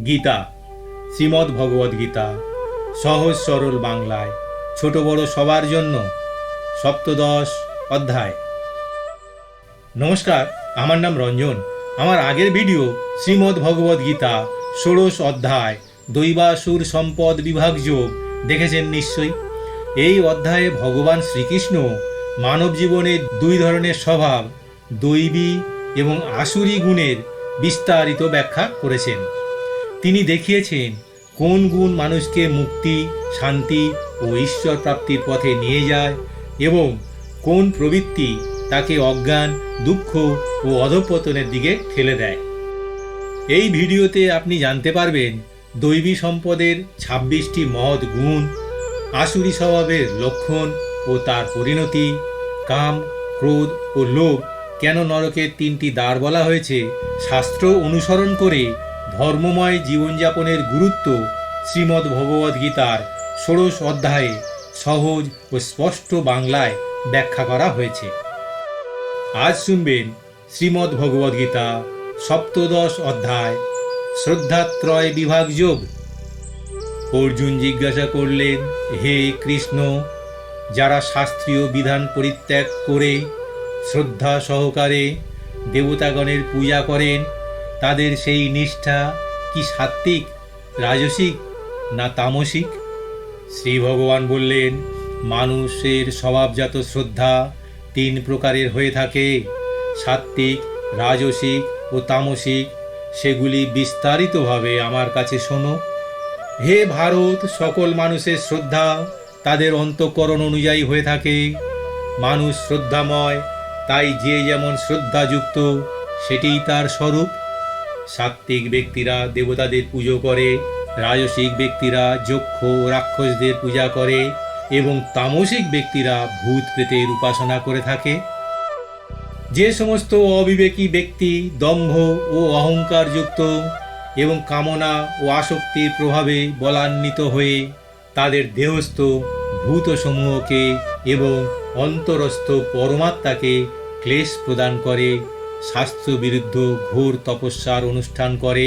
গীতা, শ্রীমদ্ ভগবদ গীতা, সহজ সরল বাংলায়, ছোট বড় সবার জন্য, সপ্তদশ অধ্যায়। নমস্কার, আমার নাম রঞ্জন। আমার আগের ভিডিও শ্রীমদ্ ভগবদ গীতা ষোড়শ অধ্যায় দৈবাসুর সম্পদ বিভাগ যোগ দেখেছেন নিশ্চয়ই। এই অধ্যায়ে ভগবান শ্রীকৃষ্ণ মানব জীবনের দুই ধরনের স্বভাব, দৈবী এবং আসুরি গুণের বিস্তারিত ব্যাখ্যা করেছেন। তিনি দেখিয়েছেন কোন গুণ মানুষকে মুক্তি, শান্তি ও ঈশ্বর প্রাপ্তির পথে নিয়ে যায় এবং কোন প্রবৃত্তি তাকে অজ্ঞান, দুঃখ ও অধঃপতনের দিকে ঠেলে দেয়। এই ভিডিওতে আপনি জানতে পারবেন দৈবী সম্পদের 26টি মহৎ গুণ, আসুরি স্বভাবের লক্ষণ ও তার পরিণতি, কাম, ক্রোধ ও লোভ কেন নরকের 3টি দ্বার বলা হয়েছে, শাস্ত্র অনুসরণ করে ধর্মময় জীবনযাপনের গুরুত্ব শ্রীমদ্ ভগবদ গীতার ষোড়শ অধ্যায়ে সহজ ও স্পষ্ট বাংলায় ব্যাখ্যা করা হয়েছে। আজ শুনবেন শ্রীমদ্ ভগবদ গীতা সপ্তদশ অধ্যায় শ্রদ্ধাত্রয় বিভাগ যোগ। অর্জুন জিজ্ঞাসা করলেন, হে কৃষ্ণ, যারা শাস্ত্রীয় বিধান পরিত্যাগ করে শ্রদ্ধা সহকারে দেবতাগণের পূজা করেন, তাদের সেই নিষ্ঠা কি সাত্ত্বিক, রাজসিক না তামসিক? শ্রী ভগবান বললেন, মানুষের স্বভাবজাত শ্রদ্ধা 3 প্রকারের হয়ে থাকে, সাত্ত্বিক, রাজসিক ও তামসিক। সেগুলি বিস্তারিতভাবে আমার কাছে শোনো। হে ভারত, সকল মানুষের শ্রদ্ধা তাদের অন্তঃকরণ অনুযায়ী হয়ে থাকে। মানুষ শ্রদ্ধাময়, তাই যে যেমন শ্রদ্ধাযুক্ত সেটিই তার স্বরূপ। সাত্ত্বিক ব্যক্তিরা দেবতাদের পুজো করে, রাজসিক ব্যক্তিরা যক্ষ রাক্ষসদের পূজা করে এবং তামসিক ব্যক্তিরা ভূত প্রেতের উপাসনা করে থাকে। যে সমস্ত অবিবেকী ব্যক্তি দম্ভ ও অহংকারযুক্ত এবং কামনা ও আসক্তির প্রভাবে বলান্বিত হয়ে তাদের দেহস্থ ভূতসমূহকে এবং অন্তরস্থ পরমাত্মাকে ক্লেশ প্রদান করে, শাস্ত্রবিরুদ্ধ ঘোর তপস্যার অনুষ্ঠান করে,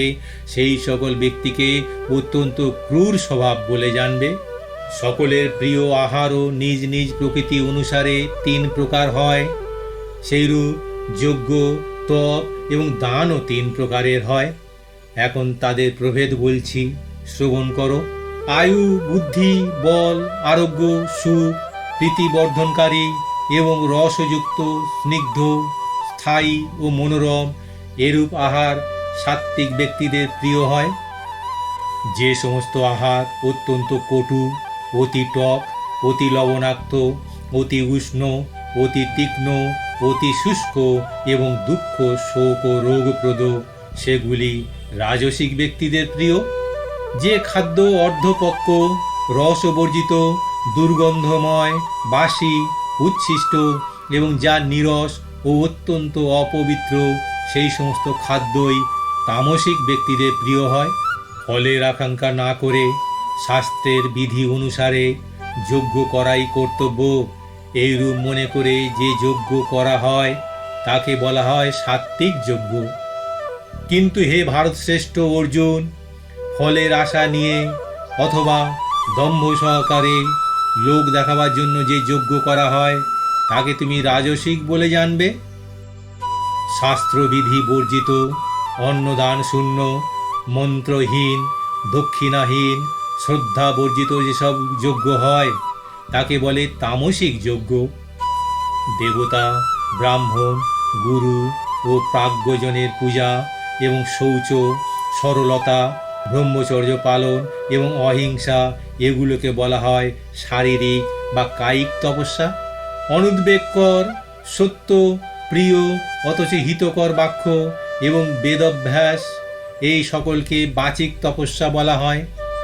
সেই সকল ব্যক্তিকে অত্যন্ত ক্রূর স্বভাব বলে জানবে। সকলের প্রিয় আহারও নিজ নিজ প্রকৃতি অনুসারে 3 প্রকার হয়। সেইরূপ যজ্ঞ, তপ এবং দানও 3 প্রকারের হয়। এখন তাদের প্রভেদ বলছি, শ্রবণ করো। আয়ু, বুদ্ধি, বল, আরোগ্য, সুখ, প্রীতিবর্ধনকারী এবং রসযুক্ত, স্নিগ্ধ, স্থায়ী ও মনোরম এরূপ আহার সাত্ত্বিক ব্যক্তিদের প্রিয় হয়। যে সমস্ত আহার অত্যন্ত কটু, অতি টক, অতি লবণাক্ত, অতি উষ্ণ, অতি তীক্ষ্ণ, অতি শুষ্ক এবং দুঃখ, শোক ও রোগপ্রদ, সেগুলি রাজসিক ব্যক্তিদের প্রিয়। যে খাদ্য অর্ধপক্ব, রসবর্জিত, দুর্গন্ধময়, বাসি, উচ্ছিষ্ট এবং যা নিরস ও অত্যন্ত অপবিত্র, সেই সমস্ত খাদ্যই তামসিক ব্যক্তিদের প্রিয় হয়। ফলের আকাঙ্ক্ষা না করে শাস্ত্রের বিধি অনুসারে যজ্ঞ করাই কর্তব্য, এইরূপ মনে করে যে যজ্ঞ করা হয় তাকে বলা হয় সাত্ত্বিক যজ্ঞ। কিন্তু হে ভারতশ্রেষ্ঠ অর্জুন, ফলের আশা নিয়ে অথবা দম্ভ সহকারে লোক দেখাবার জন্য যে যজ্ঞ করা হয় তাকে তুমি রাজসিক বলে জানবে। শাস্ত্রবিধি বর্জিত, অন্নদান শূন্য, মন্ত্রহীন, দক্ষিণাহীন, শ্রদ্ধা বর্জিত যেসব যজ্ঞ হয় তাকে বলে তামসিক যজ্ঞ। দেবতা, ব্রাহ্মণ, গুরু ও প্রাজ্ঞজনের পূজা এবং শৌচ, সরলতা, ব্রহ্মচর্য পালন এবং অহিংসা, এগুলোকে বলা হয় শারীরিক বা কায়িক তপস্যা। অনুদ্বেগকর, সত্য, প্রিয় অথচ হিতকর বাক্য এবং বেদাভ্যাস, এই সকলকে বাচিক তপস্যা বলা হয়।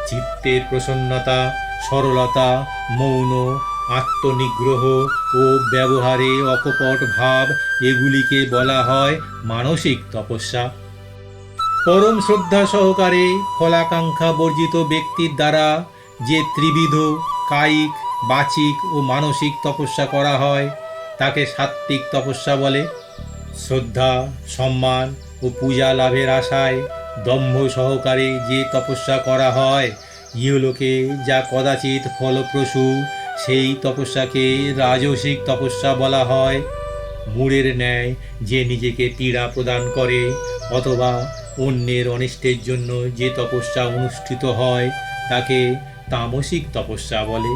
চিত্তের প্রসন্নতা, সরলতা, মৌন, আত্মনিগ্রহ ও ব্যবহারে অকপট ভাব, এগুলিকে বলা হয় মানসিক তপস্যা। পরম শ্রদ্ধা সহকারে ফলাকাঙ্ক্ষা বর্জিত ব্যক্তির দ্বারা যে ত্রিবিধ কায়িক, বাচিক ও মানসিক তপস্যা করা হয় তাকে সাত্ত্বিক তপস্যা বলে। শ্রদ্ধা, সম্মান ও পূজা লাভের আশায় দম্ভ সহকারে যে তপস্যা করা হয় ইহলোকে যা কদাচিৎ ফলপ্রসূ, সেই তপস্যাকে রাজসিক তপস্যা বলা হয়। মূঢ়ের ন্যায় যে নিজেকে পীড়া প্রদান করে অথবা অন্যের অনিষ্টের জন্য যে তপস্যা অনুষ্ঠিত হয় তাকে তামসিক তপস্যা বলে।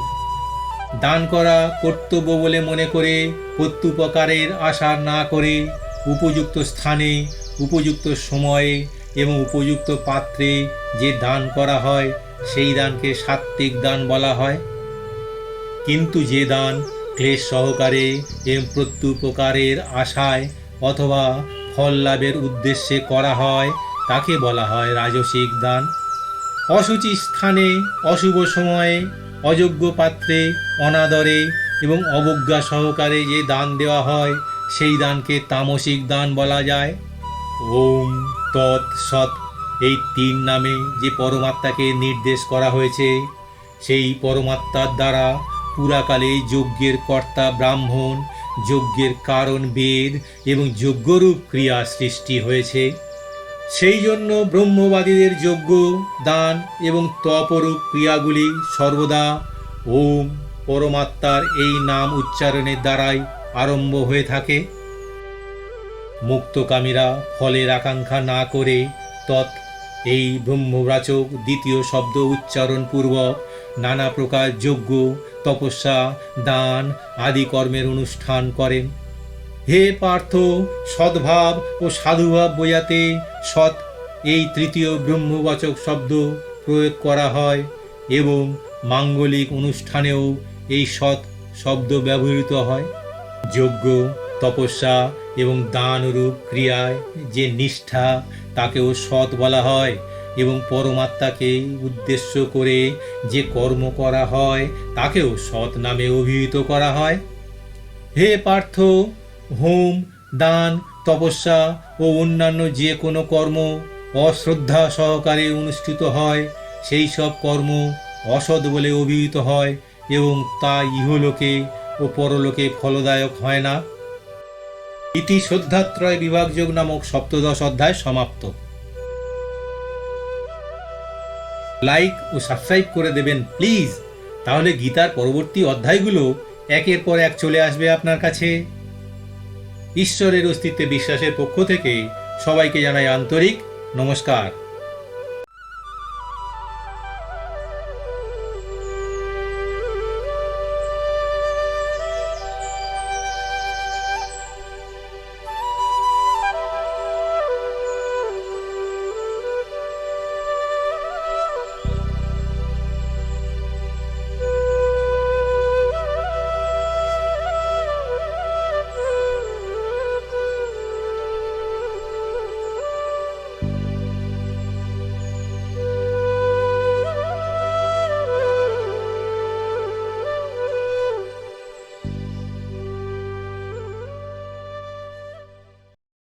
দান করা কর্তব্য বলে মনে করে প্রত্যুপকারের আশা না করে উপযুক্ত স্থানে, উপযুক্ত সময়ে এবং উপযুক্ত পাত্রে যে দান করা হয় সেই দানকে সাত্ত্বিক দান বলা হয়। কিন্তু যে দান ক্লেশ সহকারে এবং প্রত্যুপকারের আশায় অথবা ফল লাভের উদ্দেশ্যে করা হয় তাকে বলা হয় রাজসিক দান। অশুচি স্থানে, অশুভ সময়ে, অযোগ্য পাত্রে, অনাদরে এবং অবজ্ঞা সহকারে যে দান দেওয়া হয় সেই দানকে তামসিক দান বলা যায়। ওম তৎ সৎ এই 3 নামে যে পরমাত্মাকে নির্দেশ করা হয়েছে সেই পরমাত্মার দ্বারা পুরাকালে যজ্ঞের কর্তা ব্রাহ্মণ, যজ্ঞের কারণ বেদ এবং যজ্ঞরূপ ক্রিয়া সৃষ্টি হয়েছে। সেই জন্য ব্রহ্মবাদীদের যজ্ঞ, দান এবং তপরূপ ক্রিয়াগুলি সর্বদা ওম পরমাত্মার এই নাম উচ্চারণের দ্বারাই আরম্ভ হয়ে থাকে। মুক্তকামীরা ফলের আকাঙ্ক্ষা না করে তৎ এই ব্রহ্মবাচক দ্বিতীয় শব্দ উচ্চারণ পূর্বক নানা প্রকার যজ্ঞ, তপস্যা, দান আদি কর্মের অনুষ্ঠান করেন। হে পার্থ, সদ্ভাব ও সাধুভাব বোঝাতে সৎ এই তৃতীয় ব্রহ্মবাচক শব্দ প্রয়োগ করা হয় এবং মাঙ্গলিক অনুষ্ঠানেও এই সৎ শব্দ ব্যবহৃত হয়। যজ্ঞ, তপস্যা এবং দানরূপ ক্রিয়ায় যে নিষ্ঠা তাকেও সৎ বলা হয় এবং পরমাত্মাকে উদ্দেশ্য করে যে কর্ম করা হয় তাকেও সৎ নামে অভিহিত করা হয়। হে পার্থ, হোম, দান, তপস্যা ও অন্যান্য যে কোনো কর্ম অশ্রদ্ধা সহকারে অনুষ্ঠিত হয় সেই সব কর্ম অসৎ বলে অভিহিত হয় এবং তা ইহলোকে ও পরলোকে ফলদায়ক হয় না। ইতি শ্রদ্ধাত্রয় বিভাগযোগ নামক সপ্তদশ অধ্যায় সমাপ্ত। লাইক ও সাবস্ক্রাইব করে দেবেন প্লিজ, তাহলে গীতার পরবর্তী অধ্যায়গুলো একের পর এক চলে আসবে আপনার কাছে। ঈশ্বরের অস্তিত্বে বিশ্বাসের পক্ষ থেকে সবাইকে জানাই আন্তরিক নমস্কার।